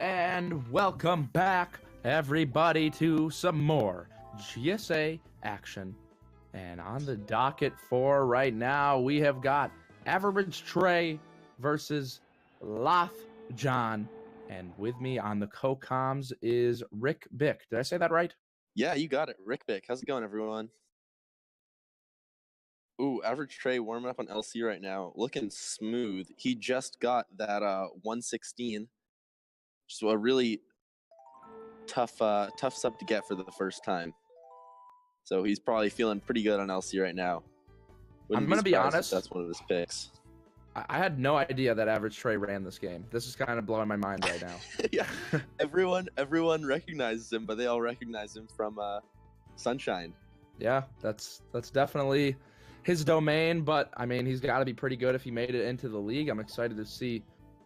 And welcome back, everybody, to some more GSA action. And on the docket for right now, we have got AverageTrey versus Lothjon. And with me on the co-coms is Rick Bick. Did I say that right? Yeah, you got it. Rick Bick. How's it going, everyone? Ooh, AverageTrey warming up on LC right now. Looking smooth. He just got that 116. So a really tough sub to get for the first time. So he's probably feeling pretty good on LC right now. I'm going to be honest. That's one of his picks. I had no idea that AverageTrey ran this game. This is kind of blowing my mind right now. Yeah, everyone recognizes him, but they all recognize him from Sunshine. Yeah, that's definitely his domain, but I mean, he's got to be pretty good if he made it into the league. I'm excited to see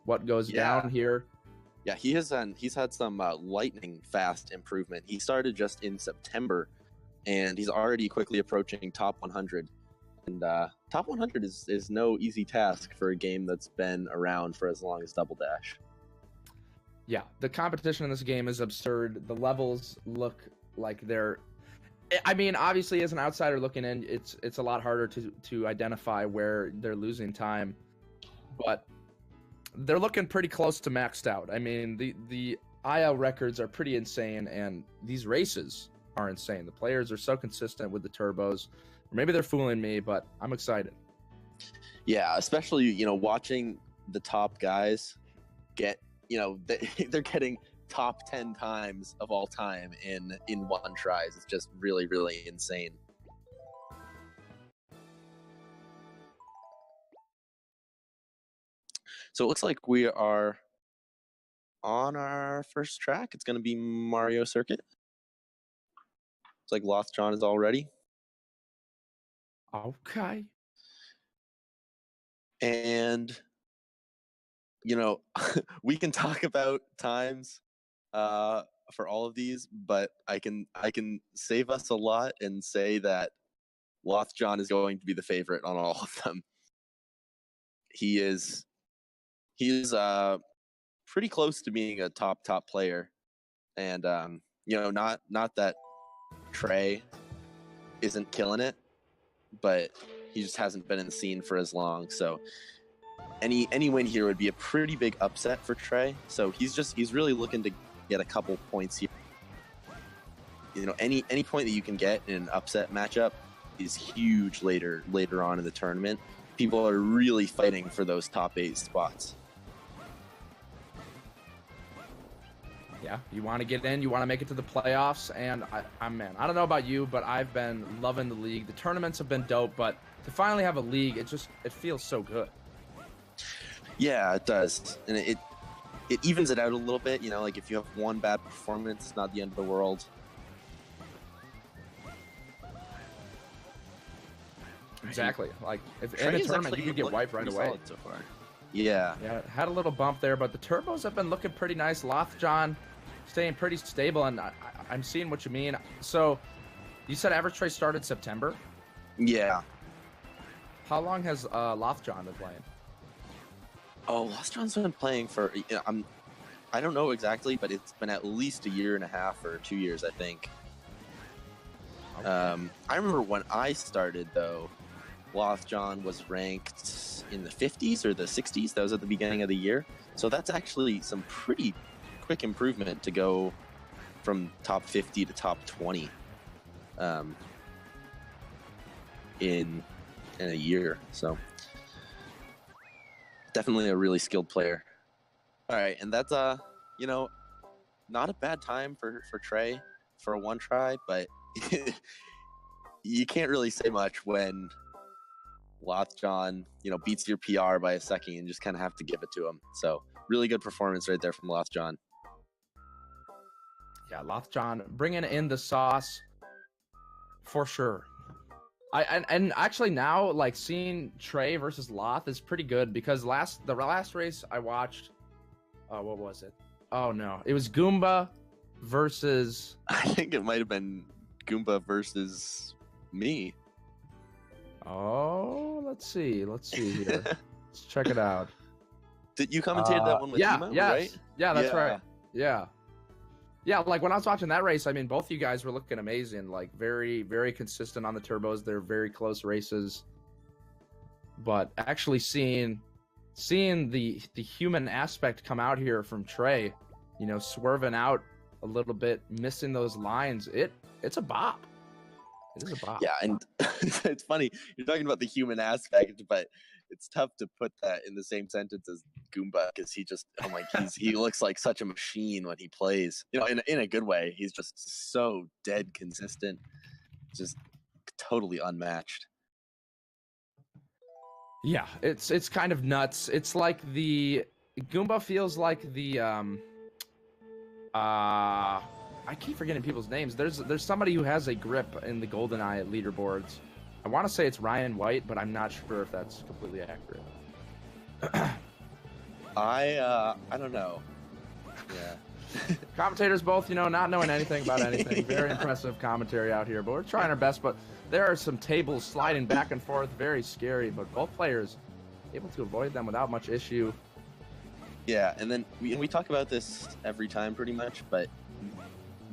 what goes down here. Yeah, he's had some lightning fast improvement. He started just in September, and he's already quickly approaching top 100. And top 100 is no easy task for a game that's been around for as long as Double Dash. Yeah, the competition in this game is absurd. The levels look like they're... I mean, obviously, as an outsider looking in, it's a lot harder to identify where they're losing time. But they're looking pretty close to maxed out. I mean, the IL records are pretty insane, and these races are insane. The players are so consistent with the turbos. Maybe they're fooling me, but I'm excited. Yeah, especially, watching the top guys get, they're getting top 10 times of all time in one tries. It's just really, really insane. So it looks like we are on our first track. It's going to be Mario Circuit. It's like Lothjon is all ready. Okay. And, we can talk about times for all of these, but I can save us a lot and say that Lothjon is going to be the favorite on all of them. He is pretty close to being a top player, and not that Trey isn't killing it, but he just hasn't been in the scene for as long. So any win here would be a pretty big upset for Trey. So he's really looking to get a couple points here. Any point that you can get in an upset matchup is huge later on in the tournament. People are really fighting for those top 8 spots. Yeah, you want to get in, you want to make it to the playoffs, and I don't know about you, but I've been loving the league. The tournaments have been dope, but to finally have a league, it feels so good. Yeah, it does, and it evens it out a little bit. Like if you have one bad performance, it's not the end of the world. Exactly. Like if in a tournament, you could get wiped right away. So far. Yeah, had a little bump there, but the turbos have been looking pretty nice. Lothjon staying pretty stable, and I'm seeing what you mean. So, you said AverageTrey started September? Yeah. How long has Lothjon been playing? Oh, Lothjon's been playing for, I don't know exactly, but it's been at least a year and a half or 2 years, I think. Okay. I remember when I started, though, Lothjon was ranked in the 50s or the 60s. That was at the beginning of the year. So that's actually some pretty quick improvement to go from top 50 to top 20 in a year. So definitely a really skilled player. All right, and that's not a bad time for Trey for a one try, but you can't really say much when Lothjon, beats your PR by a second and just kind of have to give it to him. So really good performance right there from Lothjon. Yeah, Lothjon bringing in the sauce for sure. And actually now, like, seeing Trey versus Loth is pretty good because the last race I watched, what was it? Oh no, it was Goomba versus. I think it might have been Goomba versus me. Oh, let's see here. Let's check it out. Did you commentate that one with Emo, yes. right? Yeah, that's right. Yeah. Yeah, like when I was watching that race, I mean, both you guys were looking amazing. Like very, very consistent on the turbos. They're very close races. But actually seeing the human aspect come out here from Trey, you know, swerving out a little bit, missing those lines, it's a bop. It is a bop. Yeah, and it's funny you're talking about the human aspect, but it's tough to put that in the same sentence as Goomba because he looks like such a machine when he plays. You know, in a good way. He's just so dead consistent, just totally unmatched. Yeah, it's kind of nuts. It's like the Goomba feels like the I keep forgetting people's names. There's somebody who has a grip in the GoldenEye leaderboards. I want to say it's Ryan White, but I'm not sure if that's completely accurate. I don't know. Yeah. Commentators both, you know, not knowing anything about anything. Very impressive commentary out here, but we're trying our best. But there are some tables sliding back and forth, very scary. But both players able to avoid them without much issue. Yeah, and then we talk about this every time pretty much, but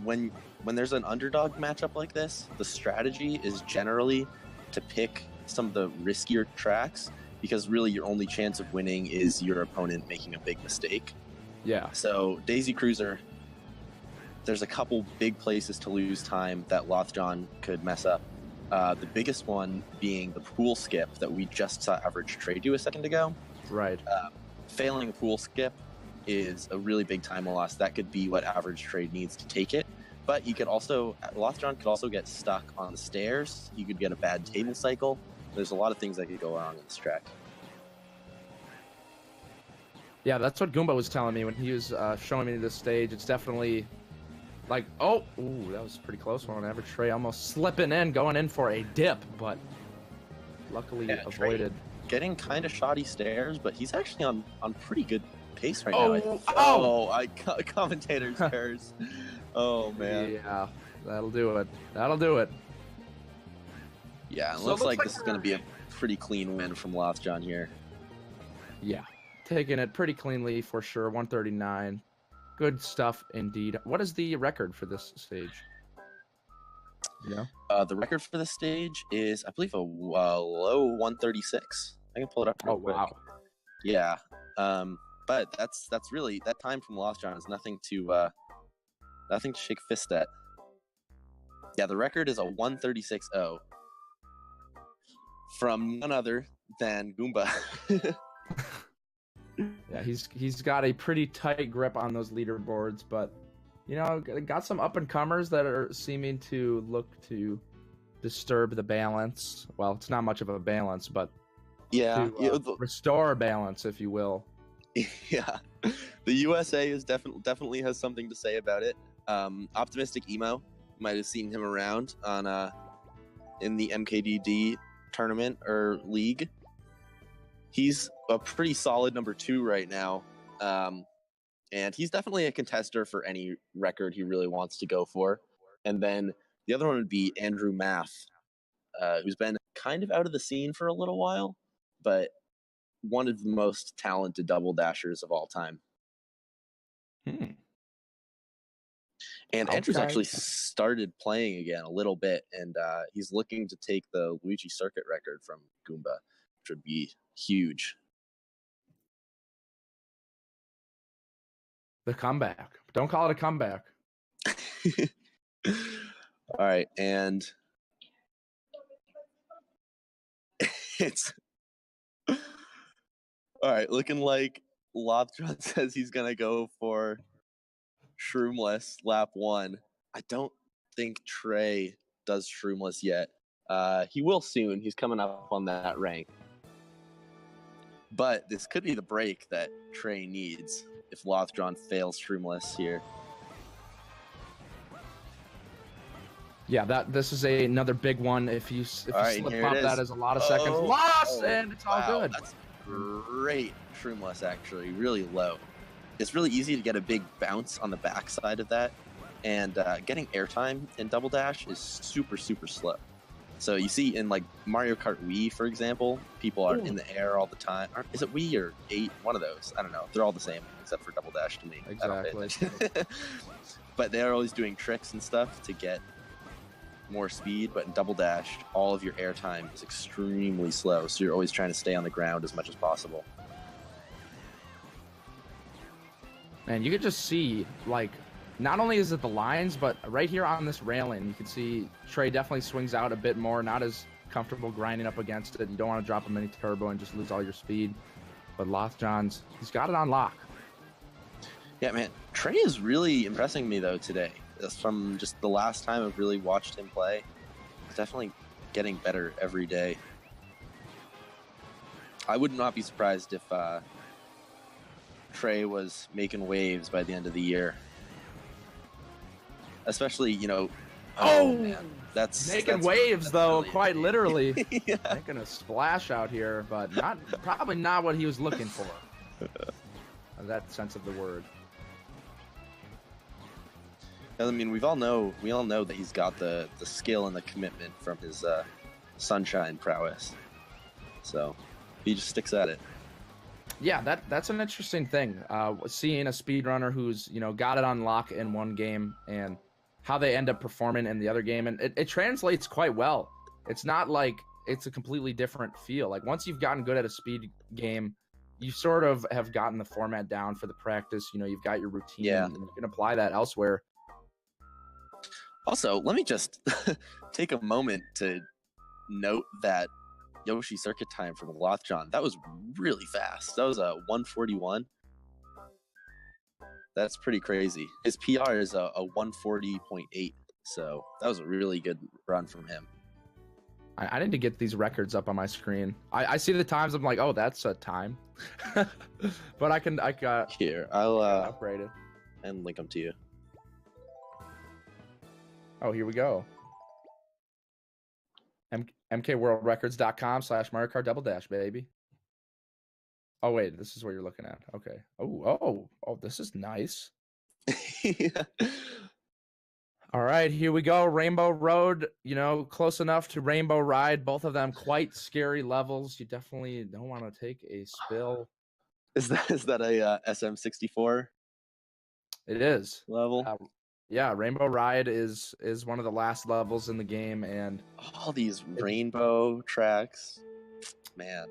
when there's an underdog matchup like this, the strategy is generally to pick some of the riskier tracks because really your only chance of winning is your opponent making a big mistake. Yeah. So Daisy Cruiser, there's a couple big places to lose time that Lothjon could mess up. The biggest one being the pool skip that we just saw AverageTrey do a second ago. Right. Failing a pool skip is a really big time loss. That could be what AverageTrey needs to take it. But you could also, Lothjon could also get stuck on the stairs. You could get a bad table cycle. There's a lot of things that could go wrong in this track. Yeah, that's what Goomba was telling me when he was showing me this stage. It's definitely like, oh, ooh, that was a pretty close one. AverageTrey almost slipping in, going in for a dip, but luckily avoided. Getting kind of shoddy stairs, but he's actually on pretty good pace right now. Commentators curse. Oh man. Yeah, that'll do it. That'll do it. Yeah, it looks like this is going to be a pretty clean win from Lothjon here. Yeah, taking it pretty cleanly for sure. 139. Good stuff indeed. What is the record for this stage? Yeah. The record for this stage is, I believe, a low 136. I can pull it up real quick. Wow. Yeah. But that's really, that time from Lothjon is nothing to shake fist at. Yeah, the record is a 136.0 from none other than Goomba. Yeah, he's got a pretty tight grip on those leaderboards, but you know, got some up and comers that are seeming to look to disturb the balance. Well, it's not much of a balance, but yeah, to restore balance, if you will. Yeah, the USA is definitely has something to say about it. Optimistic Emo, might have seen him around on in the MKDD tournament or league. He's a pretty solid number 2 right now, and he's definitely a contester for any record he really wants to go for. And then the other one would be Andrew Math, who's been kind of out of the scene for a little while, but one of the most talented double dashers of all time. And Andrew's actually started playing again a little bit, and he's looking to take the Luigi circuit record from Goomba, which would be huge. The comeback. Don't call it a comeback. All right, and it's all right. Looking like Lothjon says he's gonna go for Shroomless lap 1. I don't think Trey does Shroomless yet. He will soon. He's coming up on that rank. But this could be the break that Trey needs if Lothjon fails Shroomless here. Yeah, this is another big one. If you slip up, that is a lot of seconds lost, and it's all good. That's great Shroomless, actually. Really low. It's really easy to get a big bounce on the backside of that, and getting airtime in Double Dash is super, super slow. So you see in like Mario Kart Wii, for example, people are in the air all the time. Is it Wii or 8? One of those. I don't know. They're all the same except for Double Dash to me. Exactly. But they're always doing tricks and stuff to get more speed. But in Double Dash, all of your air time is extremely slow. So you're always trying to stay on the ground as much as possible. And you could just see, like, not only is it the lines, but right here on this railing, you can see Trey definitely swings out a bit more, not as comfortable grinding up against it. You don't want to drop a mini turbo and just lose all your speed. But Lothjon's, he's got it on lock. Yeah, man. Trey is really impressing me, though, today. From just the last time I've really watched him play, he's definitely getting better every day. I would not be surprised if Trey was making waves by the end of the year. Especially, you know... Oh, man. That's waves, though, really quite literally. Yeah. Making a splash out here, but probably not what he was looking for. In that sense of the word. I mean, we all know that he's got the skill and the commitment from his sunshine prowess. So he just sticks at it. Yeah, that's an interesting thing. Seeing a speedrunner who's, you know, got it on lock in one game and how they end up performing in the other game, and it translates quite well. It's not like it's a completely different feel. Like once you've gotten good at a speed game, you sort of have gotten the format down for the practice. You know, you've got your routine, and you can apply that elsewhere. Also, let me just take a moment to note that Yoshi circuit time from Lothjon, that was really fast. That was a 141. That's pretty crazy. His PR is a 140.8, so that was a really good run from him. I need to get these records up on my screen. I see the times, I'm like, oh, that's a time. But I got here. I'll upgrade it and link them to you. Oh, here we go. mkworldrecords.com/Mario Kart Double Dash, baby. Oh wait, this is what you're looking at. Okay. Oh, this is nice. Yeah. All right, here we go. Rainbow Road, you know, close enough to Rainbow Ride. Both of them quite scary levels. You definitely don't want to take a spill. Is that a SM64? It is Level. Yeah, Rainbow Ride is one of the last levels in the game, and all these rainbow tracks, man.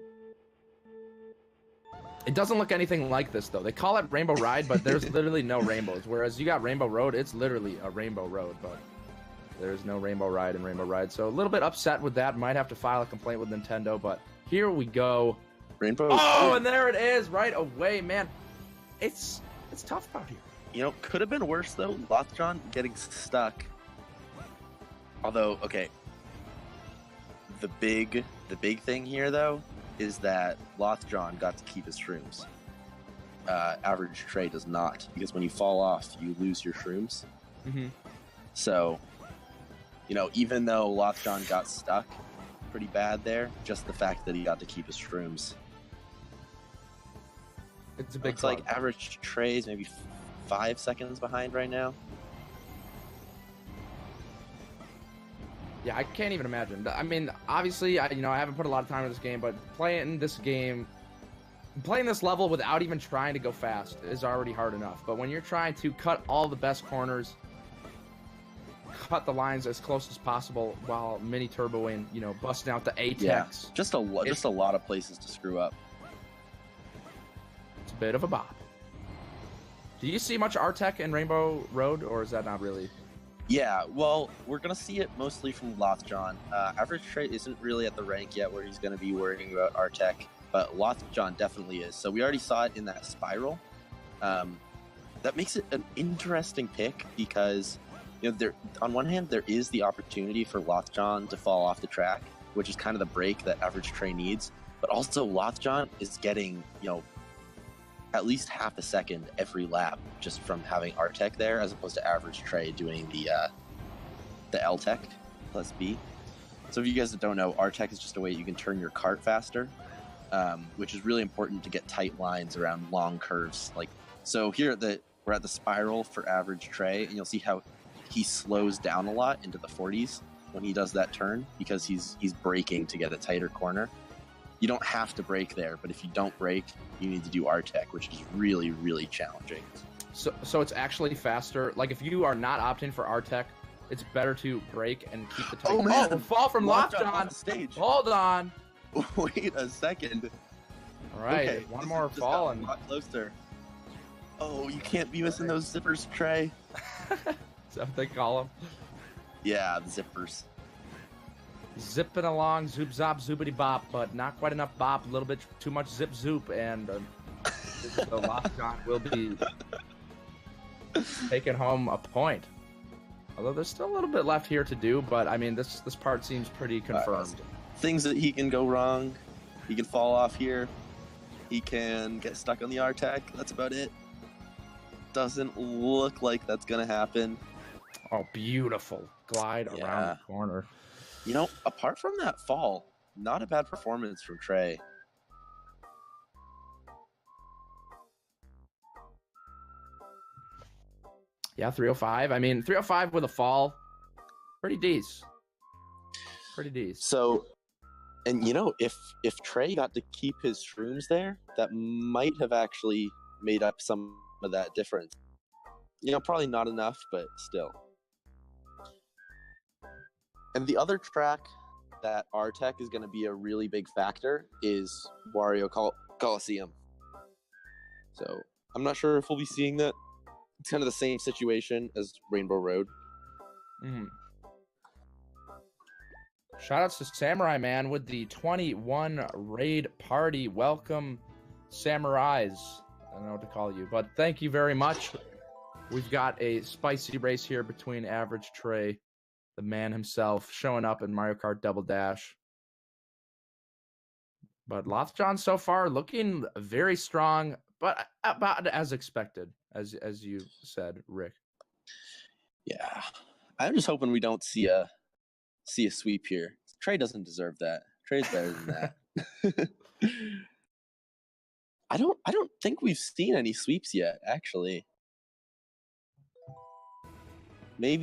It doesn't look anything like this, though. They call it Rainbow Ride, but there's literally no rainbows. Whereas you got Rainbow Road, it's literally a rainbow road, but there's no Rainbow Ride in Rainbow Ride. So a little bit upset with that. Might have to file a complaint with Nintendo, but here we go. Rainbow. Oh, and there it is, right away, man. It's tough out here. You know, could have been worse, though. Lothjon getting stuck. Although, okay. The big thing here, though, is that Lothjon got to keep his shrooms. AverageTrey does not, because when you fall off, you lose your shrooms. Mm-hmm. So, you know, even though Lothjon got stuck pretty bad there, just the fact that he got to keep his shrooms. It's a big It's like AverageTrey is maybe 5 seconds behind right now. Yeah, I can't even imagine. I mean, obviously, I haven't put a lot of time in this game, but playing this level without even trying to go fast is already hard enough. But when you're trying to cut all the best corners, cut the lines as close as possible while mini turboing, you know, busting out the ATEX. Yeah, just a lot of places to screw up. It's a bit of a bop. Do you see much RTEC in Rainbow Road, or is that not really? Yeah, well, we're going to see it mostly from Lothjon. AverageTrey isn't really at the rank yet where he's going to be worrying about RTEC, but Lothjon definitely is. So we already saw it in that spiral. That makes it an interesting pick because, you know, on one hand, there is the opportunity for Lothjon to fall off the track, which is kind of the break that AverageTrey needs. But also Lothjon is getting, you know, at least half a second every lap just from having RTEC there, as opposed to AverageTrey doing the LTEC plus B. So if you guys don't know, RTEC is just a way you can turn your kart faster, which is really important to get tight lines around long curves. Like, so here we're at the spiral for AverageTrey, and you'll see how he slows down a lot into the 40s. when he does that turn because he's braking to get a tighter corner. You don't have to brake there, but if you don't brake, you need to do R-Tech, which is really, really challenging. So it's actually faster. Like, if you are not opting for R-Tech, it's better to brake and keep the tight. Oh, man. Fall from Lothjon. off the stage. Hold on. Wait a second. All right, Okay, one this more just fall got and a lot closer. Oh, you can't be missing those zippers, Trey. is that what they call them? Yeah, the zippers. Zipping along, zoop zop, zoopity bop, but not quite enough bop. A little bit too much zip zoop, and the Lothjon will be taking home a point. Although there's still a little bit left here to do, but I mean this part seems pretty confirmed. Things that he can go wrong. He can fall off here. He can get stuck on the R-Tech. That's about it. Doesn't look like that's gonna happen. Oh, beautiful glide around the corner. You know, apart from that fall, not a bad performance from Trey. Yeah, 305. I mean, 305 with a fall, pretty decent. Pretty decent. So, and you know, if Trey got to keep his shrooms there, that might have actually made up some of that difference. You know, probably not enough, but still. And the other track that R-Tech is going to be a really big factor is Wario Coliseum. So I'm not sure if we'll be seeing that. It's kind of the same situation as Rainbow Road. Mm. Shoutouts to Samurai Man with the 21 raid party. Welcome, Samurais. I don't know what to call you, but thank you very much. We've got a spicy race here between AverageTrey, the man himself, showing up in Mario Kart Double Dash. But Lothjon so far looking very strong, but about as expected, as you said, Rick. Yeah, I'm just hoping we don't see a sweep here. Trey doesn't deserve that. Trey's better than that. I don't think we've seen any sweeps yet, actually. I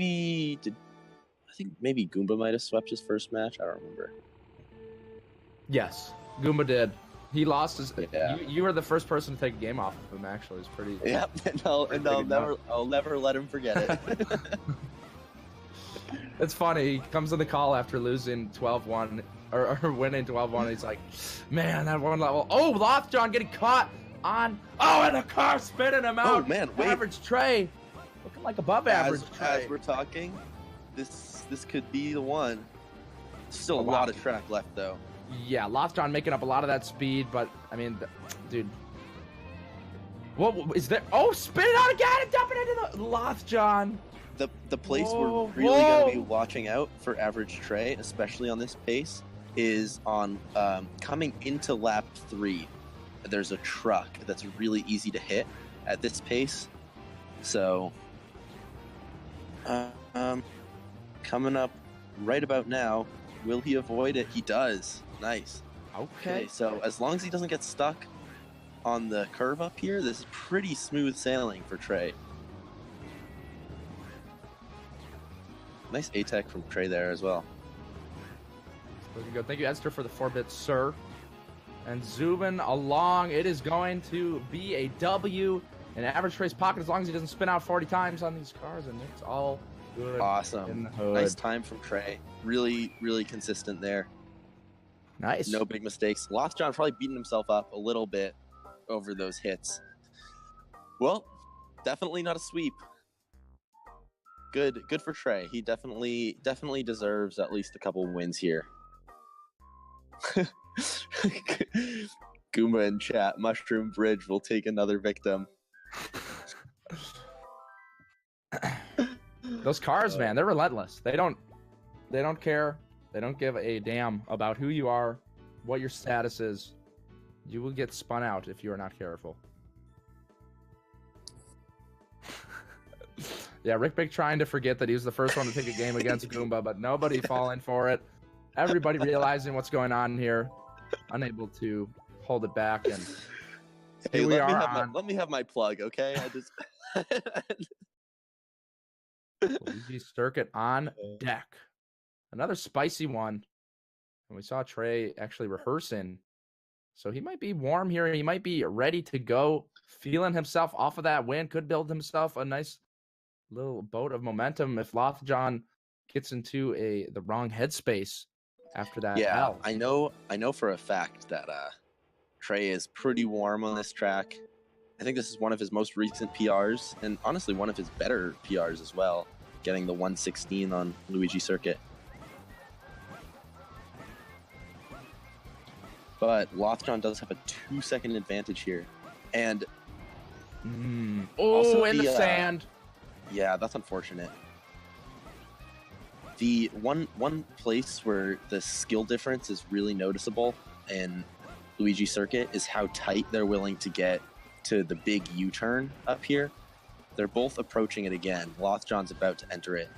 think maybe Goomba might have swept his first match. I don't remember. Yes, Goomba did. He lost his. Yeah. You were the first person to take a game off of him. Actually, it's pretty. Yep, and I'll never let him forget it. It's funny. He comes in the call after losing 12-1 or winning 12-1. He's like, man, that one level. Oh, Lothjon getting caught on. Oh, and the car spinning him out. Oh man, wait. AverageTrey looking like above average. As we're talking, this could be the one. Still a lot of track left though. Yeah, Lothjon making up a lot of that speed, but I mean, dude. What is there? Oh, spin it out again and dump it into the Lothjon. The place we're really going to be watching out for AverageTrey, especially on this pace, is on coming into lap 3. There's a truck that's really easy to hit at this pace. So, coming up right about now, will he avoid it? He does. Nice. Okay. So as long as he doesn't get stuck on the curve up here, this is pretty smooth sailing for Trey. Nice A-Tech from Trey there as well. Looking good. Thank you, Esther, for the 4-bit, sir. And zooming along, it is going to be a W in AverageTrey's pocket as long as he doesn't spin out 40 times on these cars, and it's all good. Awesome. Nice time from Trey. Really, really consistent there. Nice. No big mistakes. Lothjon probably beating himself up a little bit over those hits. Well, definitely not a sweep. Good for Trey. He definitely deserves at least a couple wins here. Goomba in chat, Mushroom Bridge will take another victim. Those cars, man, they're relentless. They don't care. They don't give a damn about who you are, what your status is. You will get spun out if you are not careful. Yeah, Rick Big trying to forget that he was the first one to take a game against Goomba, but nobody falling for it. Everybody realizing what's going on here, unable to hold it back. And hey, let me have my plug, okay? I just Luigi Circuit on deck. Another spicy one. And we saw Trey actually rehearsing. So he might be warm here. He might be ready to go. Feeling himself off of that win. Could build himself a nice little boat of momentum if Lothjon gets into the wrong headspace after that. Yeah, L. I know for a fact that Trey is pretty warm on this track. I think this is one of his most recent PRs, and honestly one of his better PRs as well, getting the 116 on Luigi Circuit. But Lothjon does have a 2-second advantage here. And also in the sand. Yeah, that's unfortunate. The one place where the skill difference is really noticeable in Luigi Circuit is how tight they're willing to get to the big U-turn up here. They're both approaching it again. Lothjon's about to enter it.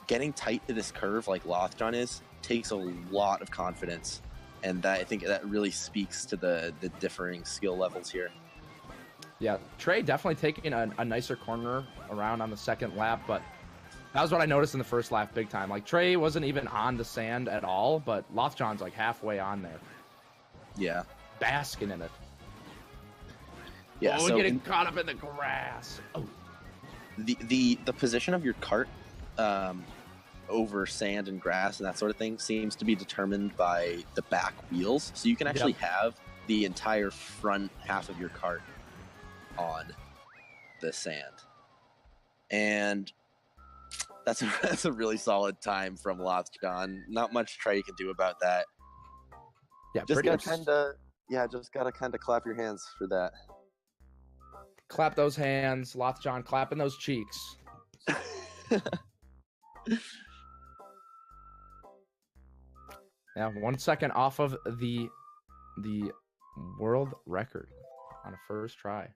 Getting tight to this curve like Lothjon is takes a lot of confidence, and I think that really speaks to the differing skill levels here. Yeah, Trey definitely taking a nicer corner around on the second lap, but that was what I noticed in the first lap big time. Like, Trey wasn't even on the sand at all, but Lothjon's like halfway on there. Yeah. Basking in it. Yeah, so getting caught up in the grass. Oh. The position of your cart over sand and grass and that sort of thing seems to be determined by the back wheels. So you can actually have the entire front half of your cart on the sand. And that's a really solid time from Lothjon. Not much Trey can do about that. Yeah, just gotta kind of clap your hands for that. Clap those hands, Lothjon, clapping those cheeks. Yeah, 1 second off of the world record on a first try.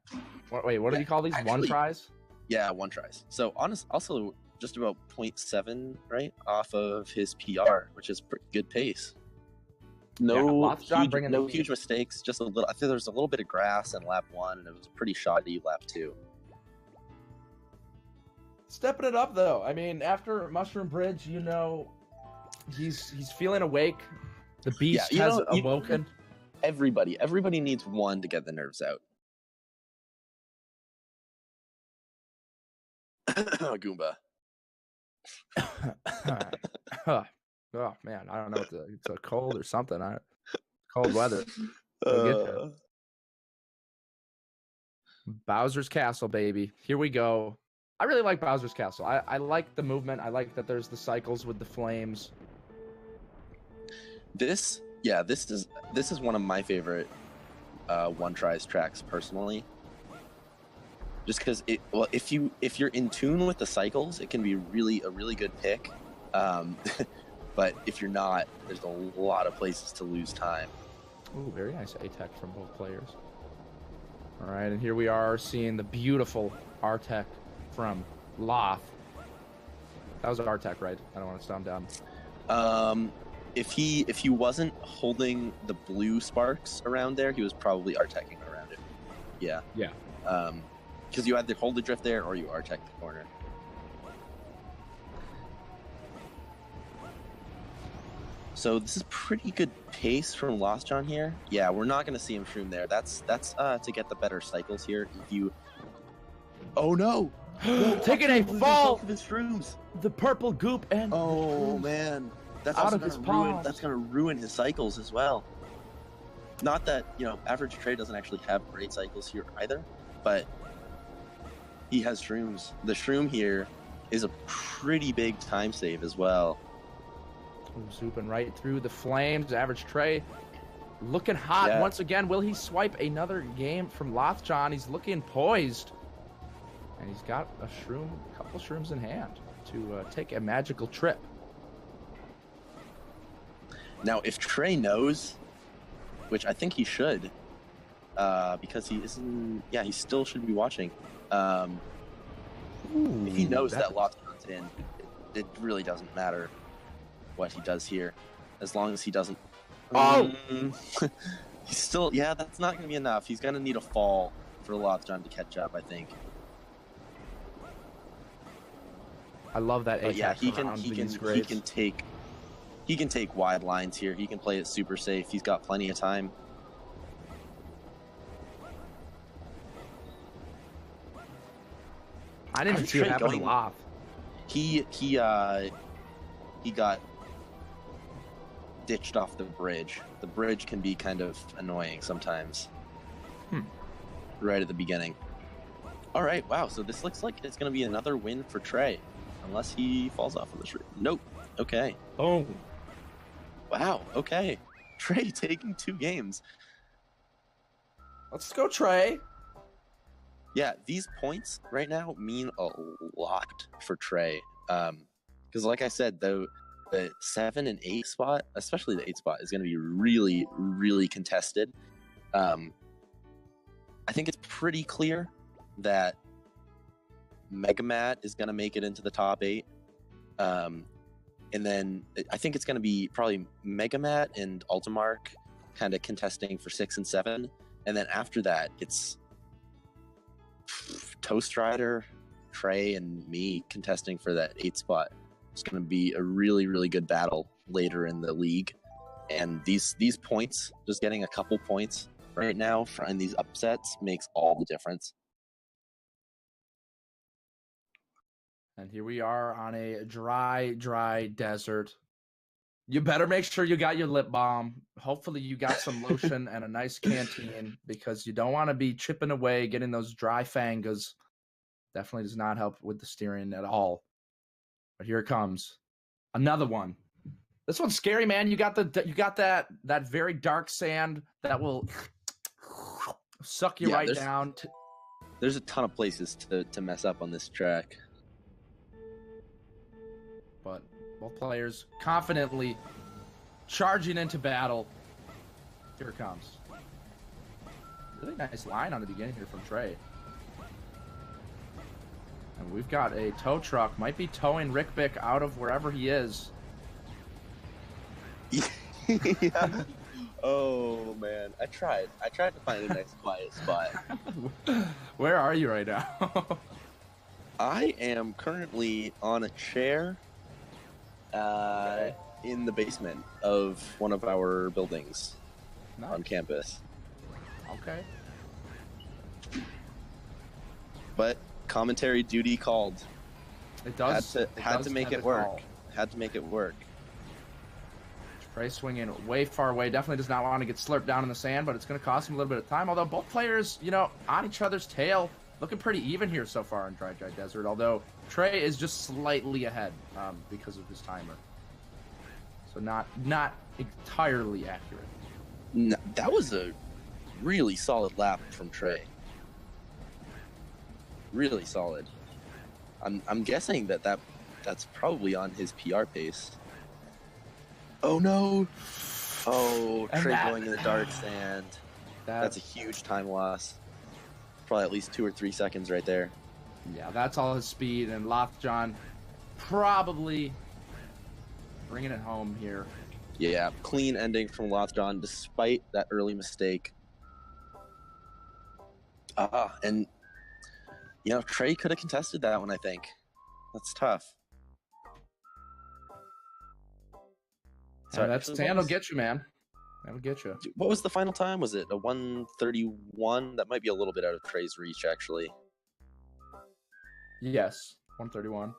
Wait, what do you call these? Actually, 1 tries? Yeah, 1 tries. So also just about 0.7 right off of his PR, which is pretty good pace. No huge mistakes. Just a little. I think there was a little bit of grass in lap 1, and it was pretty shoddy lap 2. Stepping it up though. I mean, after Mushroom Bridge, you know, he's feeling awake. The beast has awoken. Everybody needs one to get the nerves out. Goomba. Oh man, I don't know. It's a cold or something. Cold weather. Bowser's Castle, baby. Here we go. I really like Bowser's Castle. I like the movement. I like that there's the cycles with the flames. This is one of my favorite 1 tries tracks personally. Just because if you're in tune with the cycles, it can be a really good pick. But if you're not, there's a lot of places to lose time. Ooh, very nice A-Tech from both players. All right, and here we are seeing the beautiful R-Tech from Loth. That was R-Tech, right? I don't want to stomp down. If he wasn't holding the blue sparks around there, he was probably R-Teching around it. Yeah. Yeah. Because you either hold the drift there or you R-Tech the corner. So this is pretty good pace from Lothjon here. Yeah, we're not going to see him shroom there. That's to get the better cycles here. If you... Oh no! Taking a fall! Of his shrooms. The purple goop and... Oh man. That's out of his palms. That's going to ruin his cycles as well. Not that, AverageTrey doesn't actually have great cycles here either, but he has shrooms. The shroom here is a pretty big time save as well. Zooping right through the flames. AverageTrey looking hot once again. Will he swipe another game from Lothjon? He's looking poised. And he's got a couple shrooms in hand to take a magical trip. Now, if Trey knows, which I think he should, because he isn't, he still should be watching. If he knows that Lothjon's in, it really doesn't matter what he does here, as long as he doesn't. He's still, that's not going to be enough. He's going to need a fall for Lothjon to catch up, I think. I love that. But yeah, he can take wide lines here. He can play it super safe. He's got plenty of time. I didn't even see what happened to Loth. He got ditched off the bridge. The bridge can be kind of annoying sometimes. Right at the beginning. All right, wow. So this looks like it's going to be another win for Trey, unless he falls off on this. Nope. Okay. Oh. Wow. Okay. Trey taking 2 games. Let's go, Trey. Yeah, these points right now mean a lot for Trey. Because like I said, the 7 and 8 spot, especially the 8 spot, is going to be really, really contested. I think it's pretty clear that Megamat is going to make it into the top 8. And then I think it's going to be probably Megamat and Ultimark kind of contesting for 6 and 7. And then after that, it's Toast Rider, Trey, and me contesting for that 8 spot. It's going to be a really, really good battle later in the league. And these points, just getting a couple points right now in these upsets makes all the difference. And here we are on a dry desert. You better make sure you got your lip balm. Hopefully you got some lotion and a nice canteen, because you don't want to be chipping away, getting those dry fangas. Definitely does not help with the steering at all. But here it comes. Another one. This one's scary, man. You got that very dark sand that will suck you right down. There's a ton of places to mess up on this track. But both players confidently charging into battle. Here it comes. Really nice line on the beginning here from Trey. And we've got a tow truck. Might be towing Rickbick out of wherever he is. Yeah. Oh man, I tried to find a nice quiet spot. Where are you right now? I am currently on a chair in the basement of one of our buildings on campus. Okay. But commentary duty called. It does. Had to make it work. Had to make it work. Trey swinging way far away. Definitely does not want to get slurped down in the sand, but it's going to cost him a little bit of time. Although both players, on each other's tail, looking pretty even here so far in Dry Desert. Although Trey is just slightly ahead because of his timer. So not entirely accurate. No, that was a really solid lap from Trey. Really solid. I'm guessing that's probably on his PR pace. Oh no! Oh, Trey going in the dark sand. That's a huge time loss. Probably at least 2 or 3 seconds right there. Yeah, that's all his speed, and Lothjon probably bringing it home here. Yeah, clean ending from Lothjon despite that early mistake. And Trey could have contested that one, I think. That's tough. Sorry, that sand will get you, man. That'll get you. What was the final time? Was it a 1:31? That might be a little bit out of Trey's reach, actually. Yes, 1:31.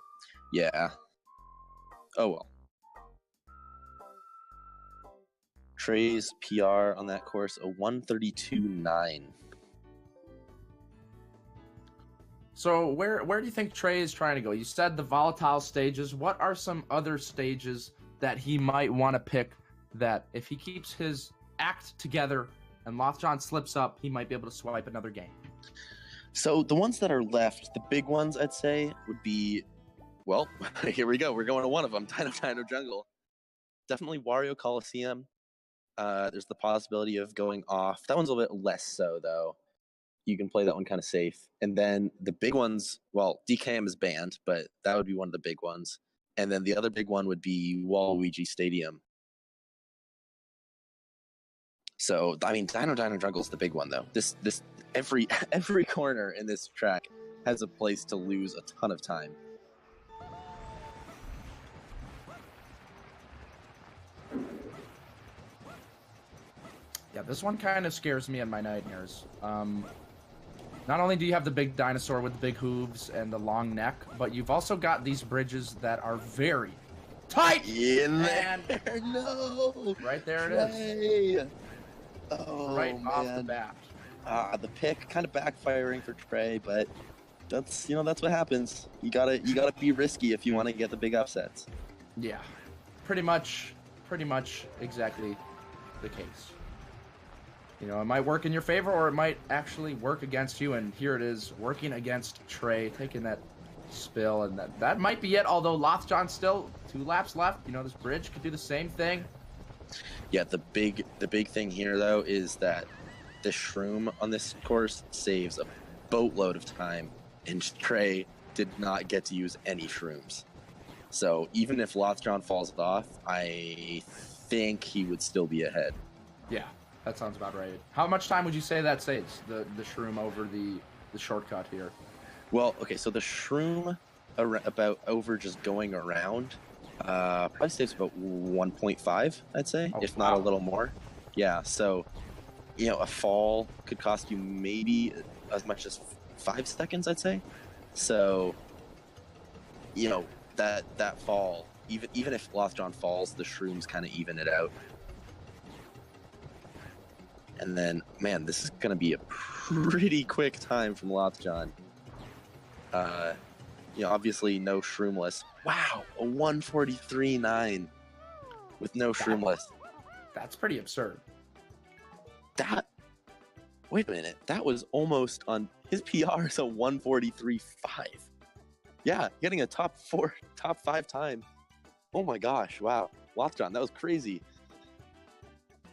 Yeah. Oh well. Trey's PR on that course, a 1:32.9. So where do you think Trey is trying to go? You said the volatile stages. What are some other stages that he might want to pick that if he keeps his act together and Lothjon slips up, he might be able to swipe another game? So the ones that are left, the big ones I'd say would be, well, here we go. We're going to one of them, Dino Jungle. Definitely Wario Coliseum. There's the possibility of going off. That one's a little bit less so, though. You can play that one kind of safe. And then the big ones, well, DKM is banned, but that would be one of the big ones. And then the other big one would be Waluigi Stadium. So, I mean, Dino Jungle is the big one, though. This every corner in this track has a place to lose a ton of time. Yeah, this one kind of scares me in my nightmares. Not only do you have the big dinosaur with the big hooves and the long neck, but you've also got these bridges that are very tight. In there, no. Right there Trey. it is. Oh, Right man. off the bat. The pick kind of backfiring for Trey, but that's that's what happens. You gotta be risky if you want to get the big upsets. Yeah, pretty much exactly the case. It might work in your favor, or it might actually work against you. And here it is, working against Trey, taking that spill, and that might be it. Although Lothjon still 2 laps left. This bridge could do the same thing. Yeah, the big thing here though is that the shroom on this course saves a boatload of time, and Trey did not get to use any shrooms. So even if Lothjon falls off, I think he would still be ahead. Yeah, that sounds about right. How much time would you say that saves, the shroom over the shortcut here? Well, okay, so the shroom over just going around probably saves about 1.5, I'd say, if not a little more. Yeah, so a fall could cost you maybe as much as 5 seconds, I'd say. So that fall, even if Lothjon falls, the shrooms kind of even it out. And then, man, this is going to be a pretty quick time from Lothjon. Obviously no shroomless. Wow, a 1:43.9 with no shroomless. That's pretty absurd. Wait a minute, that was almost on his PR is a 1:43.5. Yeah, getting a top 5 time. Oh my gosh, wow. Lothjon, that was crazy.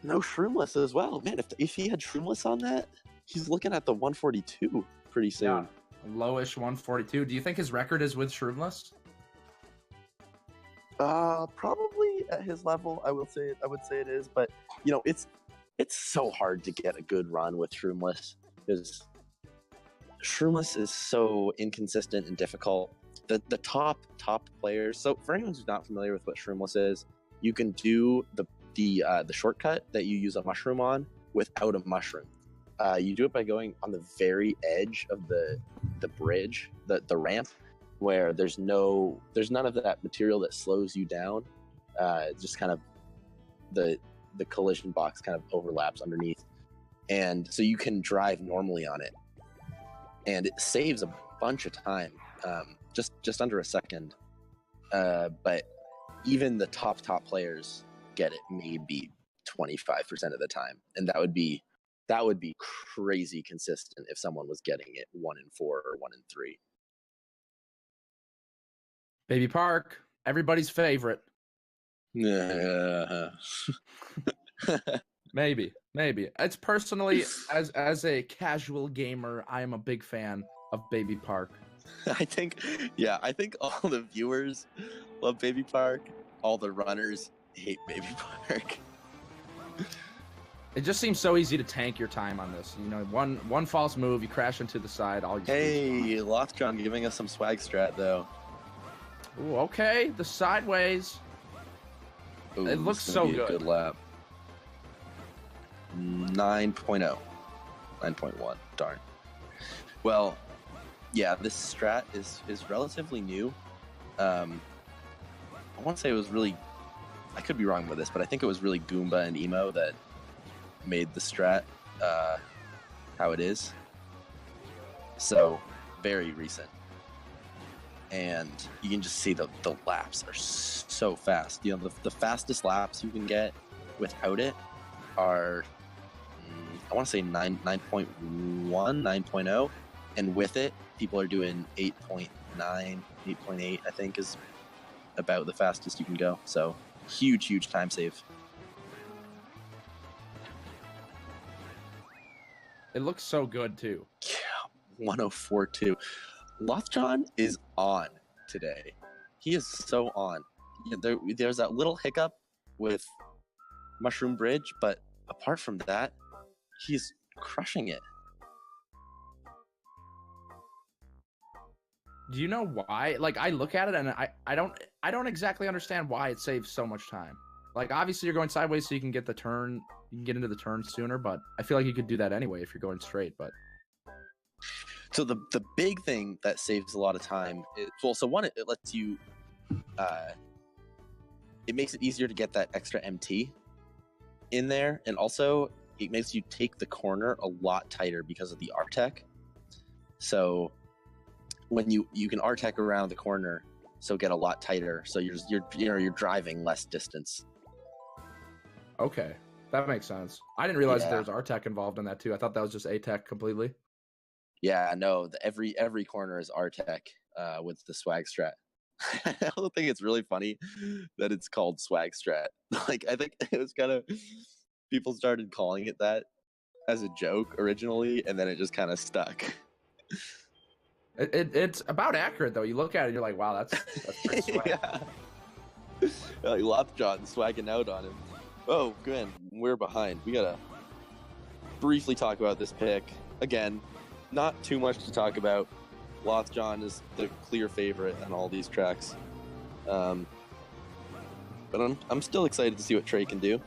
No shroomless as well. Man, if he had shroomless on that, he's looking at the 142 pretty soon. Yeah, lowish 142. Do you think his record is with shroomless? Probably at his level, I would say it is, but it's so hard to get a good run with shroomless because shroomless is so inconsistent and difficult. The top players. So for anyone who's not familiar with what shroomless is, you can do the shortcut that you use a mushroom on without a mushroom. You do it by going on the very edge of the bridge, the ramp, where there's none of that material that slows you down. Just kind of the collision box kind of overlaps underneath, and so you can drive normally on it, and it saves a bunch of time, just under a second. But even the top players get it maybe 25% of the time, and that would be crazy consistent if someone was getting it 1 in 4 or 1 in 3. Baby Park, everybody's favorite. Maybe. It's personally, as a casual gamer, I am a big fan of Baby Park. I think all the viewers love Baby Park. All the runners hate Baby Park. It just seems so easy to tank your time on this. One false move, you crash into the side. Hey, Lothjon giving us some swag strat though. Ooh, okay, the sideways. Ooh, it looks so good. A good lap. 9.0. 9.1. Darn. Well, yeah, this strat is relatively new. I want to say it was really, I could be wrong with this, but I think it was really Goomba and Emo that made the strat how it is. So, very recent. And you can just see the laps are so fast. The fastest laps you can get without it are, I want to say 9.1, 9.0. And with it, people are doing 8.9, 8.8, I think is about the fastest you can go. So huge time save. It looks so good too. Yeah, 104.2. Lothjon is on today. He is so on. There's that little hiccup with Mushroom Bridge, but apart from that, he's crushing it. Do you know why? Like, I look at it and I don't exactly understand why it saves so much time. Like, obviously you're going sideways so you can get the turn you can get into the turn sooner, but I feel like you could do that anyway if you're going straight. But So the big thing that saves a lot of time is, well, so one, it lets you, it makes it easier to get that extra MT in there, and also it makes you take the corner a lot tighter because of the R-Tech. So when you can R-Tech around the corner, so get a lot tighter, so you're driving less distance. okay, that makes sense. I didn't realize that there was R-Tech involved in that too. I thought that was just A-Tech completely. Yeah, no, every corner is R-Tech with the swag strat. I also think it's really funny that it's called swag strat. Like, I think it was kind of, people started calling it that as a joke originally, and then it just kind of stuck. It's about accurate though. You look at it and you're like, wow, that's pretty swag. Yeah. Like Lothjon swagging out on him. Oh, good. We're behind. We gotta briefly talk about this pick. Again, not too much to talk about. Lothjon is the clear favorite on all these tracks. But I'm still excited to see what Trey can do.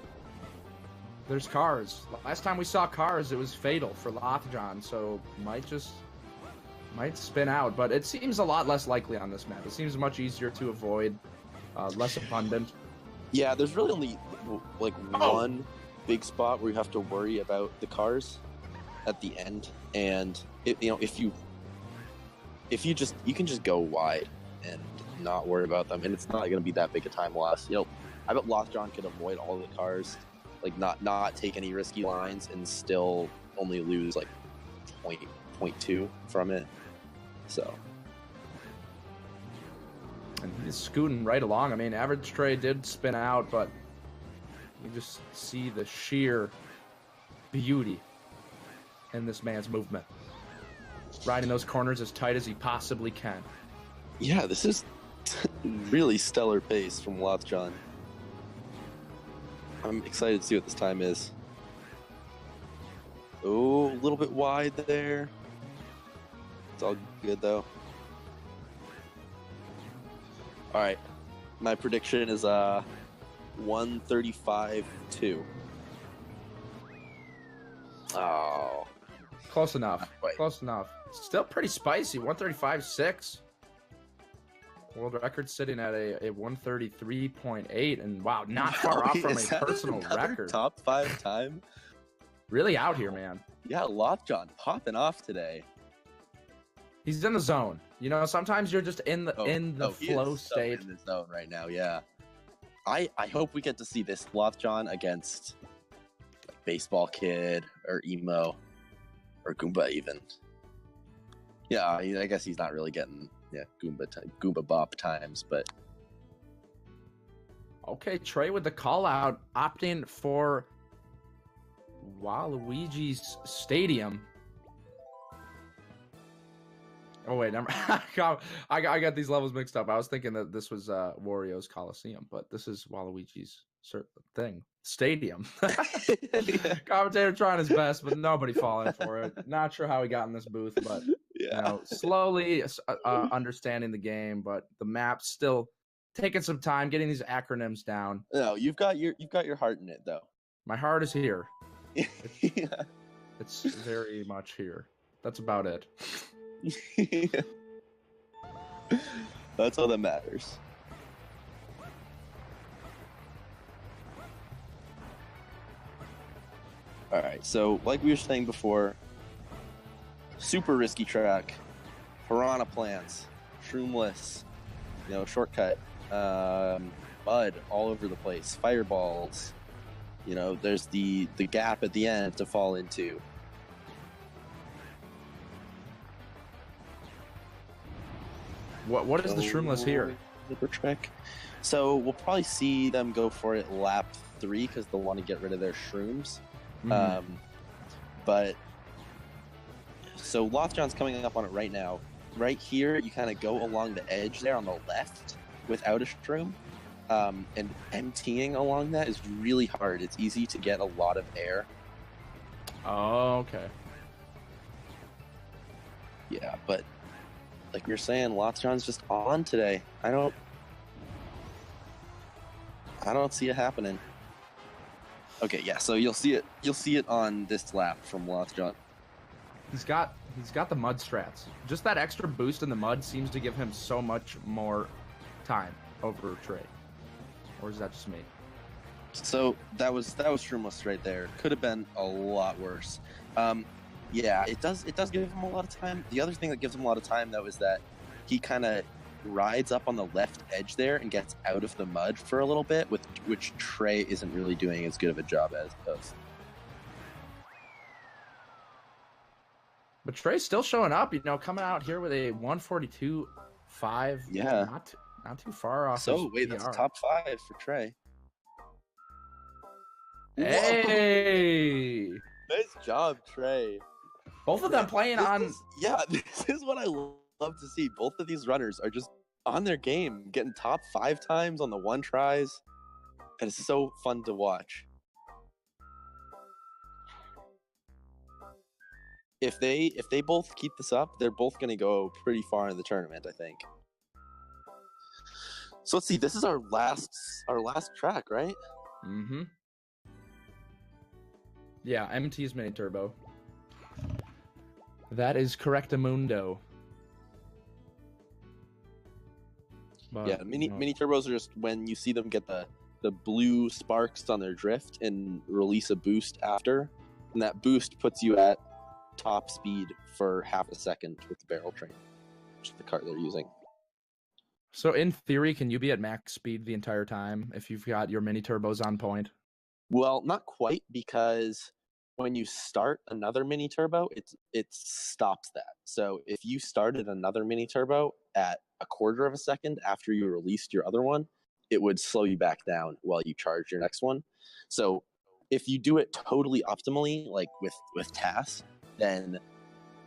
There's cars. Last time we saw cars, it was fatal for Lothjon, so might spin out, but it seems a lot less likely on this map. It seems much easier to avoid, less abundant. Yeah, there's really only like one big spot where you have to worry about the cars at the end, and if you can just go wide and not worry about them, and it's not going to be that big a time loss. I bet Lothjon could avoid all the cars, like not take any risky lines, and still only lose like 0.2 from it. So, and he's scooting right along. I mean, AverageTrey did spin out, but you just see the sheer beauty in this man's movement, riding those corners as tight as he possibly can. Yeah, this is really stellar pace from Lothjon. I'm excited to see what this time is. Oh, a little bit wide there. It's all good though. All right, my prediction is 135.2. Oh, close enough. Close enough. Still pretty spicy. 135.6. World record sitting at a 133.8, and wow, not far off from a personal record. Top 5 time. Really out here, man. Yeah, Lothjon popping off today. He's in the zone. Sometimes you're just in the flow state. In the zone right now, yeah. I hope we get to see this Lothjon against like Baseball Kid or Emo or Goomba even. Yeah, I guess he's not really getting Goomba Bop times, but okay, Trey with the call out, opting for Waluigi's Stadium. Oh wait, I got these levels mixed up. I was thinking that this was Wario's Coliseum, but this is Waluigi's stadium. Commentator trying his best, but nobody falling for it. Not sure how he got in this booth, but slowly understanding the game, but the map's still taking some time getting these acronyms down. No, you've got your heart in it though. My heart is here. Yeah. It's very much here. That's about it. That's all that matters. All right, so like we were saying before, super risky track, piranha plants, shroomless, shortcut, mud all over the place, fireballs. There's the gap at the end to fall into. What is the shroomless here? Track. So we'll probably see them go for it lap 3 because they'll want to get rid of their shrooms. Mm-hmm. But so Lothjon's coming up on it right now. Right here, you kind of go along the edge there on the left without a shroom. And emptying along that is really hard. It's easy to get a lot of air. Oh, okay. Yeah, but like we were saying, Lothjon's just on today. I don't see it happening. Okay, yeah. So you'll see it. You'll see it on this lap from Lothjon. He's got the mud strats. Just that extra boost in the mud seems to give him so much more time over Trey. Or is that just me? So that was Shroomless right there. Could have been a lot worse. Yeah, it does give him a lot of time. The other thing that gives him a lot of time though is that he kind of rides up on the left edge there and gets out of the mud for a little bit, which Trey isn't really doing as good of a job as does. But Trey's still showing up, coming out here with a 142.5. Yeah. Not too far off. So wait, that's top 5 for Trey. Hey! Nice job, Trey. Both of them playing on... This is what I love to see. Both of these runners are just on their game, getting top 5 times on the one tries. And it's so fun to watch. If they both keep this up, they're both going to go pretty far in the tournament, I think. So let's see. This is our last track, right? Mm-hmm. Yeah, MT's mini turbo. That is correctamundo. But, yeah, mini turbos are just when you see them get the blue sparks on their drift and release a boost after, and that boost puts you at top speed for half a second with the barrel train, which is the cart they're using. So in theory, can you be at max speed the entire time if you've got your mini turbos on point? Well, not quite, because when you start another mini turbo, it stops that. So if you started another mini turbo at a quarter of a second after you released your other one, it would slow you back down while you charge your next one. So if you do it totally optimally, like with TAS, then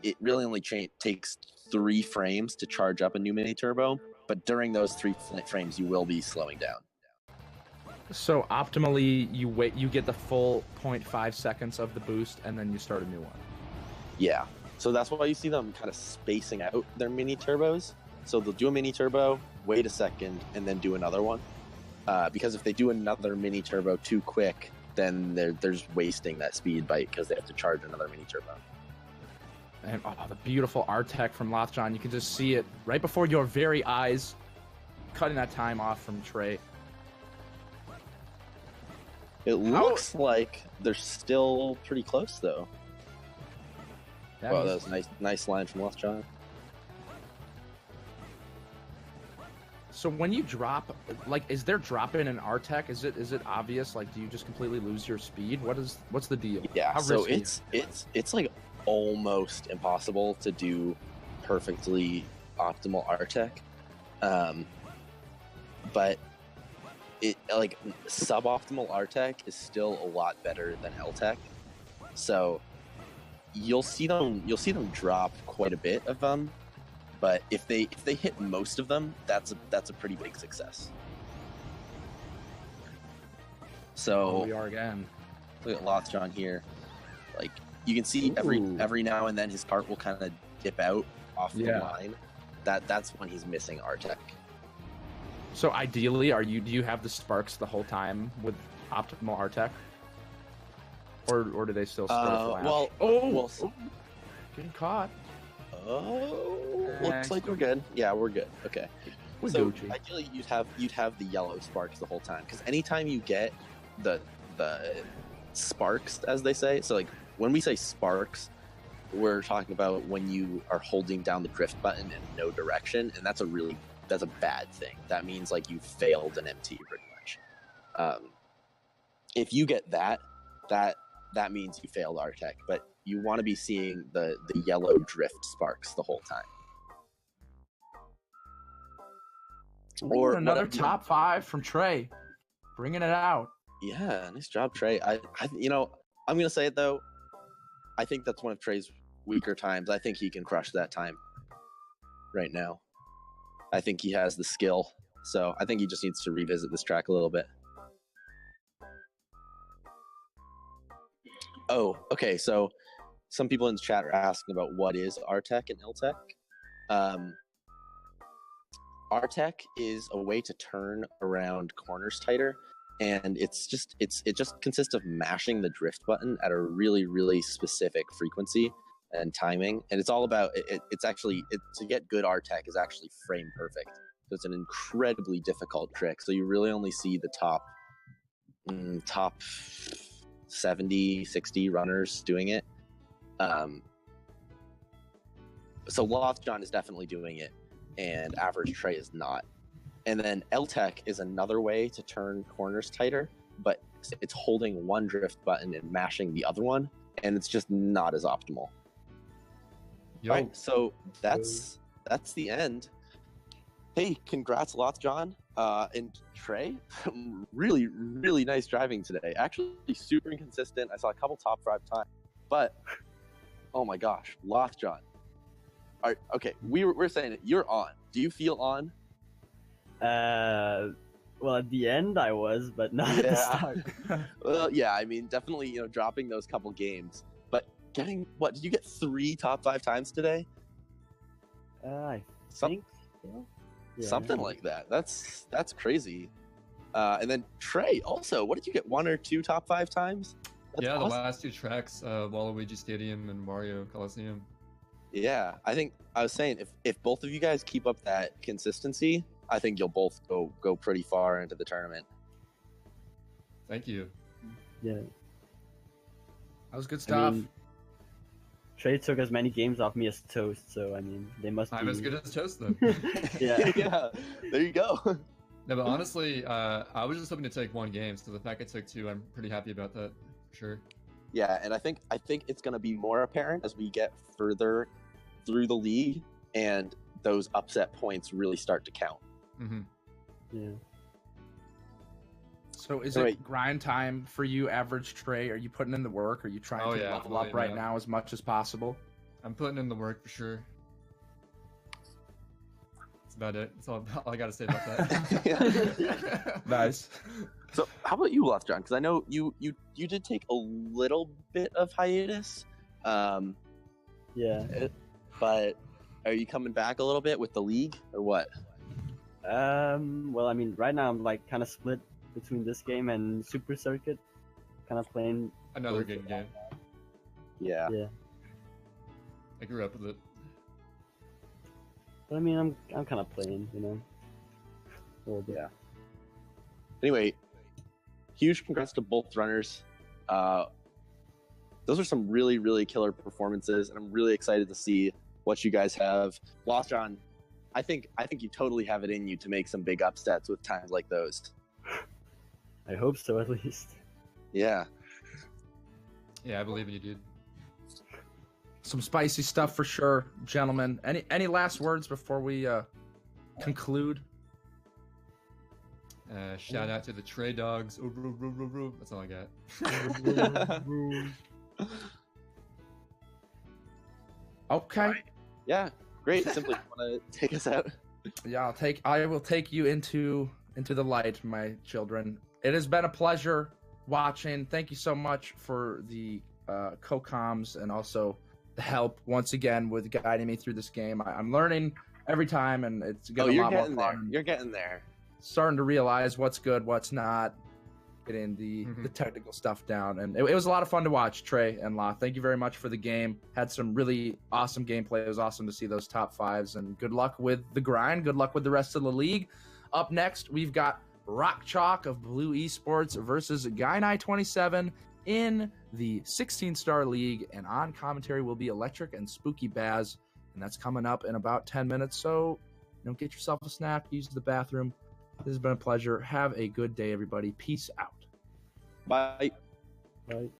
it really only takes 3 frames to charge up a new mini turbo. But during those 3 frames, you will be slowing down. So optimally, you get the full 0.5 seconds of the boost, and then you start a new one. Yeah. So that's why you see them kind of spacing out their mini turbos. So they'll do a mini turbo, wait a second, and then do another one. Because if they do another mini turbo too quick, then they're just wasting that speed bite because they have to charge another mini turbo. And the beautiful R-Tech from Lothjon. You can just see it right before your very eyes, cutting that time off from Trey. It looks like they're still pretty close, though. Wow, that was a nice line from Lothjon. So when you drop, like, is there drop in an R-Tech? Is it obvious? Like, do you just completely lose your speed? What's the deal? Yeah, so it's like almost impossible to do perfectly optimal R-Tech. But it, like, suboptimal R-Tech is still a lot better than L-Tech. So you'll see them drop quite a bit of them, but if they hit most of them, that's a pretty big success. So here we are again. Look at Lothjon here. Like, you can see every now and then his cart will kind of dip out off the line. That's when he's missing R-Tech. So ideally, do you have the sparks the whole time with optimal R-Tech? Or do they still flash? Getting caught. Looks like we're good. Yeah, we're good. Okay. So Gucci. Ideally, you'd have the yellow sparks the whole time, because anytime you get the sparks, as they say, so like when we say sparks, we're talking about when you are holding down the drift button in no direction, and that's a bad thing. That means like you failed an MT pretty much. If you get that means you failed R-Tech, but you want to be seeing the yellow drift sparks the whole time. Or another top 5 from Trey, bringing it out. Yeah, nice job, Trey. I'm gonna say it though. I think that's one of Trey's weaker times. I think he can crush that time right now. I think he has the skill, so I think he just needs to revisit this track a little bit. Oh, okay. So some people in the chat are asking about what is R-Tech and L-Tech. R-Tech is a way to turn around corners tighter. and it just consists of mashing the drift button at a really specific frequency and timing, and it's all about it's actually to get good R-Tech is actually frame perfect. So it's an incredibly difficult trick. So you really only see the top 70, 60 runners doing it. So Lothjon is definitely doing it, and AverageTrey is not. And then L-Tech is another way to turn corners tighter, but it's holding one drift button and mashing the other one, and it's just not as optimal. All right, so that's the end. Hey, congrats, Lothjon and Trey. really nice driving today. Actually, super inconsistent. I saw a couple top 5 times, but oh my gosh, Lothjon. All right, okay, we're saying it. You're on. Do you feel on? Well, at the end I was, but not at the start. Well, yeah, I mean, definitely, dropping those couple games, but getting what? Did you get 3 top 5 times today? I think so. Yeah. Something like that. That's crazy. And then Trey, also, what did you get? 1 or 2 top 5 times? That's awesome. awesome. The last 2 tracks, Waluigi Stadium and Mario Coliseum. Yeah, I was saying if both of you guys keep up that consistency, I think you'll both go pretty far into the tournament. Thank you. Yeah. That was good stuff. I mean, Trey took as many games off me as Toast, so I mean, they must I'm be... as good as Toast, then. Yeah, there you go. No, but honestly, I was just hoping to take 1 game, so the fact I took 2, I'm pretty happy about that, for sure. Yeah, and I think it's going to be more apparent as we get further through the league, and those upset points really start to count. Mm-hmm. Yeah. So is it grind time for you, AverageTrey? Are you putting in the work? Are you trying to level up right now as much as possible? I'm putting in the work for sure. That's about it. That's all I got to say about that. Nice. So how about you, Lothjon? Because I know you did take a little bit of hiatus. Yeah. But are you coming back a little bit with the league or what? Well, I mean, right now I'm like kind of split between this game and Super Circuit, kind of playing another good game. Yeah. Yeah. I grew up with it. But I mean, I'm kind of playing, a little bit. Yeah. Anyway, huge congrats to both runners. Those are some really killer performances, and I'm really excited to see what you guys have. Lothjon, I think you totally have it in you to make some big upsets with times like those. I hope so, at least. Yeah. Yeah, I believe in you, dude. Some spicy stuff for sure, gentlemen. Any last words before we conclude? Shout out to the Trey Dogs. That's all I got. Okay. Yeah, great. Simply want to take us out. Yeah, I will take you into the light, my children. It has been a pleasure watching. Thank you so much for the co-coms and also the help once again with guiding me through this game. I'm learning every time, and it's getting a lot more fun. You're getting there. Starting to realize what's good, what's not, getting the technical stuff down. And it was a lot of fun to watch, Trey and Loth. Thank you very much for the game. Had some really awesome gameplay. It was awesome to see those top 5s, and good luck with the grind. Good luck with the rest of the league. Up next, we've got Rock Chalk of Blue Esports versus Guy 27 in the 16-star league, and on commentary will be Electric and Spooky Baz, and that's coming up in about 10 minutes. So, get yourself a snack, use the bathroom. This has been a pleasure. Have a good day, everybody. Peace out. Bye. Bye.